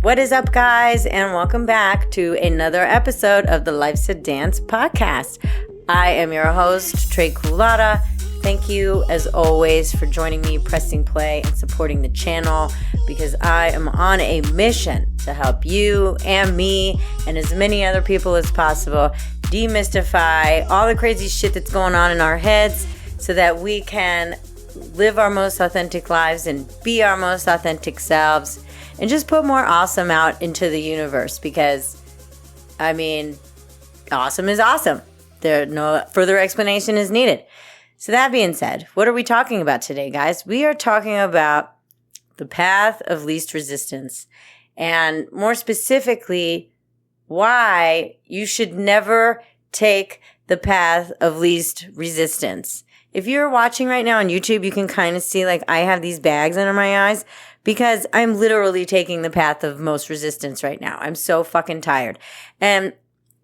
What is up, guys, and welcome back to another episode of the Life's a Dance podcast. I am your host, Trey Culata. Thank you, as always, for joining me, pressing play, and supporting the channel, because I am on a mission to help you and me and as many other people as possible demystify all the crazy shit that's going on in our heads so that we can live our most authentic lives and be our most authentic selves and just put more awesome out into the universe, because, I mean, awesome is awesome. No further explanation is needed. So that being said, what are we talking about today, guys? We are talking about the path of least resistance, and more specifically, why you should never take the path of least resistance. If you're watching right now on YouTube, you can kind of see like I have these bags under my eyes because I'm literally taking the path of most resistance right now. I'm so fucking tired. And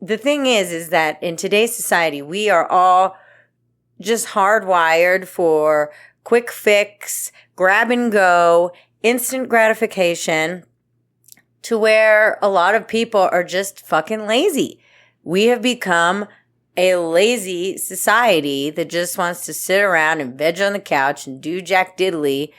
the thing is that in today's society, we are all just hardwired for quick fix, grab and go, instant gratification, to where a lot of people are just fucking lazy. We have become a lazy society that just wants to sit around and veg on the couch and do jack diddly.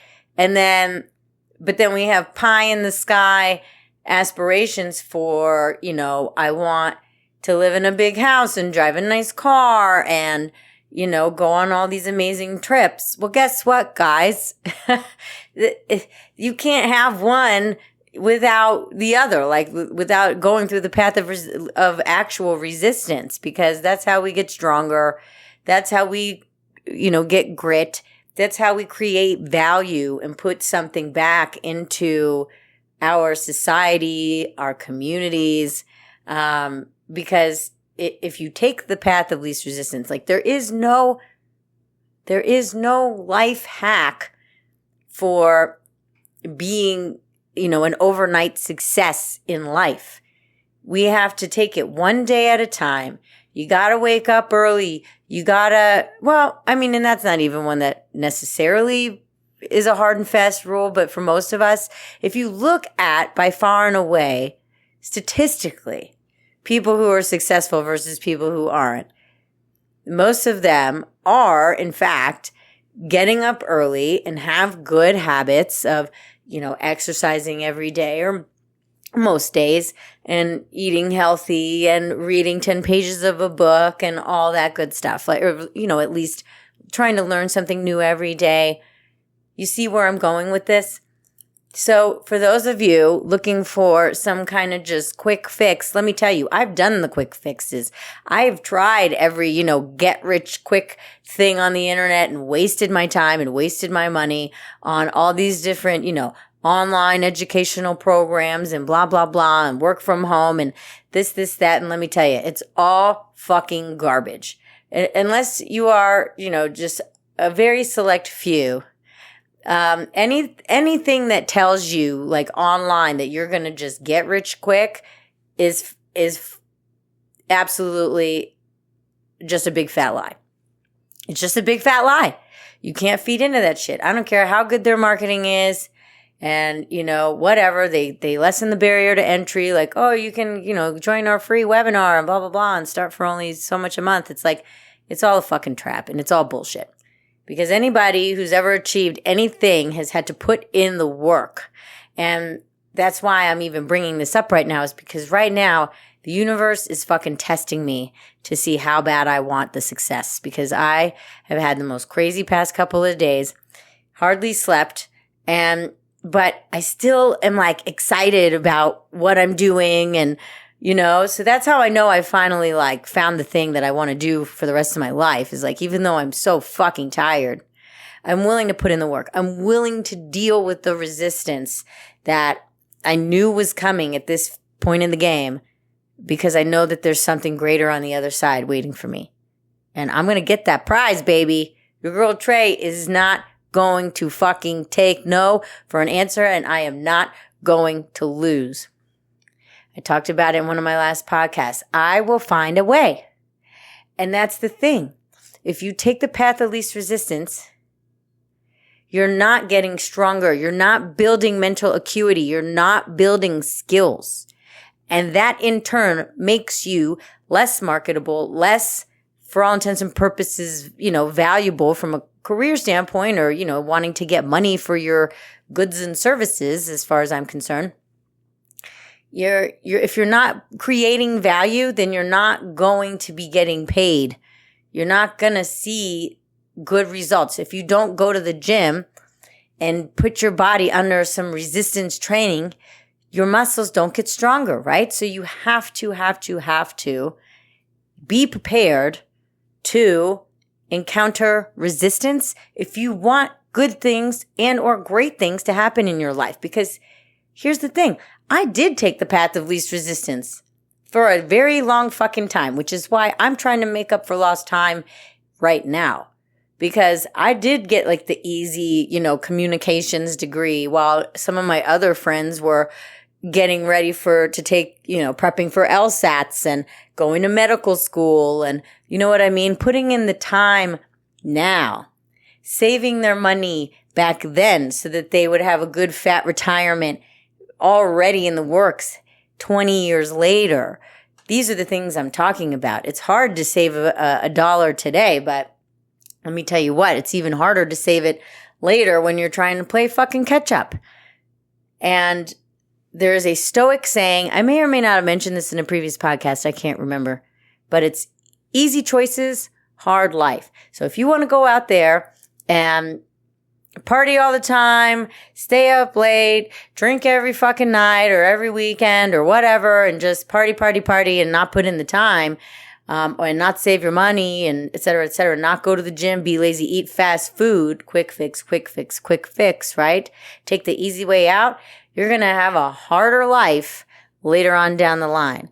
But then we have pie in the sky aspirations for, I want to live in a big house and drive a nice car and, go on all these amazing trips. Well, guess what, guys? You can't have one without the other, like without going through the path of actual resistance, because that's how we get stronger. That's how we, get grit. That's how we create value and put something back into our society, our communities. Because if you take the path of least resistance, like there is no life hack for being, an overnight success in life. We have to take it one day at a time. You gotta wake up early. And that's not even one that necessarily is a hard and fast rule, but for most of us, if you look at, by far and away, statistically, people who are successful versus people who aren't, most of them are, in fact, getting up early and have good habits of, exercising every day or most days, and eating healthy and reading 10 pages of a book and all that good stuff. At least trying to learn something new every day. You see where I'm going with this? So for those of you looking for some kind of just quick fix, let me tell you, I've done the quick fixes. I've tried every, get rich quick thing on the internet and wasted my time and wasted my money on all these different, online educational programs and blah, blah, blah, and work from home and this, that. And let me tell you, it's all fucking garbage. Unless you are, just a very select few. Anything that tells you like online that you're going to just get rich quick is absolutely just a big fat lie. It's just a big fat lie. You can't feed into that shit. I don't care how good their marketing is. And, whatever, they lessen the barrier to entry, like, oh, you can, join our free webinar and blah, blah, blah, and start for only so much a month. It's like, it's all a fucking trap and it's all bullshit. Because anybody who's ever achieved anything has had to put in the work. And that's why I'm even bringing this up right now, is because right now the universe is fucking testing me to see how bad I want the success. Because I have had the most crazy past couple of days, hardly slept, but I still am like excited about what I'm doing. And, so that's how I know I finally like found the thing that I want to do for the rest of my life, is like, even though I'm so fucking tired, I'm willing to put in the work. I'm willing to deal with the resistance that I knew was coming at this point in the game, because I know that there's something greater on the other side waiting for me. And I'm going to get that prize, baby. Your girl Trey is not going to fucking take no for an answer, and I am not going to lose. I talked about it in one of my last podcasts. I will find a way. And that's the thing. If you take the path of least resistance, you're not getting stronger. You're not building mental acuity. You're not building skills. And that in turn makes you less marketable, less, for all intents and purposes, valuable from a career standpoint, or, wanting to get money for your goods and services, as far as I'm concerned. If you're not creating value, then you're not going to be getting paid. You're not going to see good results. If you don't go to the gym and put your body under some resistance training, your muscles don't get stronger, right? So you have to be prepared to encounter resistance if you want good things and or great things to happen in your life. Because here's the thing. I did take the path of least resistance for a very long fucking time, which is why I'm trying to make up for lost time right now. Because I did get like the easy, communications degree, while some of my other friends were getting ready to take, prepping for LSATs and going to medical school, and you know what I mean? Putting in the time now, saving their money back then so that they would have a good fat retirement already in the works 20 years later. These are the things I'm talking about. It's hard to save a dollar today, but let me tell you what, it's even harder to save it later when you're trying to play fucking catch up. And there is a Stoic saying, I may or may not have mentioned this in a previous podcast, I can't remember, but it's easy choices, hard life. So if you want to go out there and party all the time, stay up late, drink every fucking night or every weekend or whatever, and just party and not put in the time, and not save your money, and et cetera, not go to the gym, be lazy, eat fast food, quick fix, right? Take the easy way out. You're going to have a harder life later on down the line.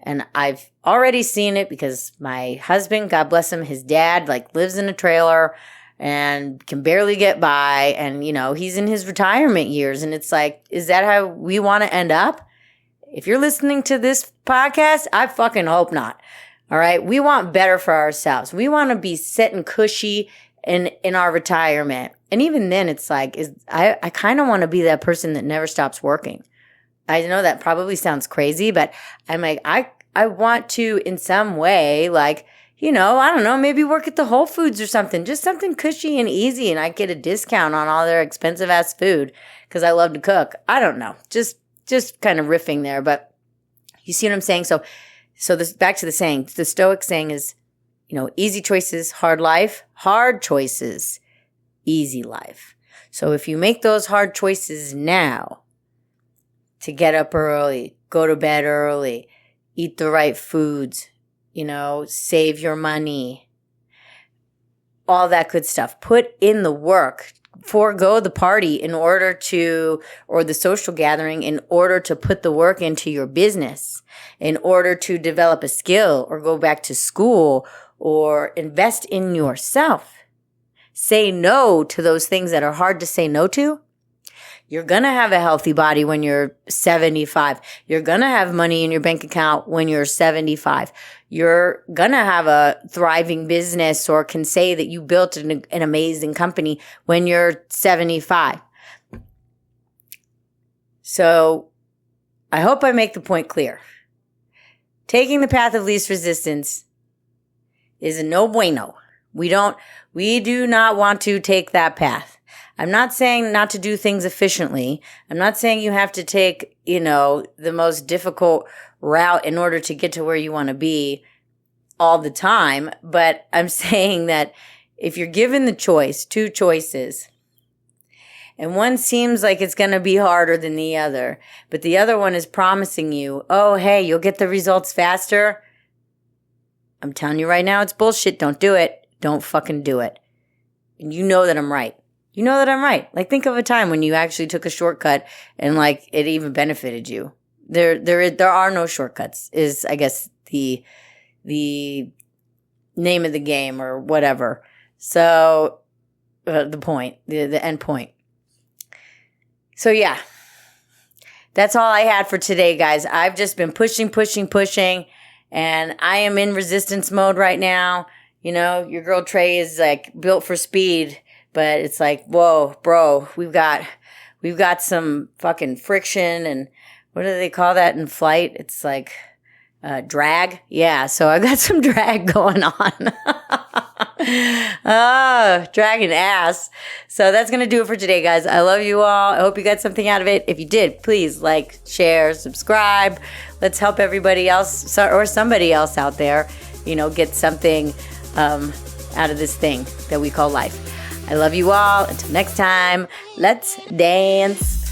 And I've already seen it because my husband, God bless him, his dad lives in a trailer and can barely get by. And, he's in his retirement years. And it's like, is that how we want to end up? If you're listening to this podcast, I fucking hope not. All right. We want better for ourselves. We want to be sitting cushy in our retirement. And even then it's like, I kind of want to be that person that never stops working. I know that probably sounds crazy, but I'm like, I want to in some way, I don't know, maybe work at the Whole Foods or something, just something cushy and easy. And I get a discount on all their expensive ass food because I love to cook. I don't know, just kind of riffing there, but you see what I'm saying? So this, back to the saying, the Stoic saying is, easy choices, hard life, hard choices, easy life. So if you make those hard choices now to get up early, go to bed early, eat the right foods, save your money, all that good stuff, put in the work, forego the party or the social gathering in order to put the work into your business, in order to develop a skill or go back to school or invest in yourself. Say no to those things that are hard to say no to. You're going to have a healthy body when you're 75. You're going to have money in your bank account when you're 75. You're going to have a thriving business or can say that you built an amazing company when you're 75. So I hope I make the point clear. Taking the path of least resistance is a no bueno. We do not want to take that path. I'm not saying not to do things efficiently. I'm not saying you have to take, the most difficult route in order to get to where you want to be all the time. But I'm saying that if you're given the choice, two choices, and one seems like it's going to be harder than the other, but the other one is promising you, oh, hey, you'll get the results faster. I'm telling you right now, it's bullshit. Don't do it. Don't fucking do it. And you know that I'm right. You know that I'm right. Think of a time when you actually took a shortcut and it even benefited you. There are no shortcuts is, I guess, the name of the game or whatever. So the point, the end point. So yeah, that's all I had for today, guys. I've just been pushing, and I am in resistance mode right now. Your girl Trey is built for speed. But it's like, whoa, bro, we've got some fucking friction, and what do they call that in flight? It's like drag. Yeah, so I got some drag going on. Oh, dragging ass. So that's going to do it for today, guys. I love you all. I hope you got something out of it. If you did, please like, share, subscribe. Let's help everybody else or somebody else out there, get something out of this thing that we call life. I love you all. Until next time, let's dance.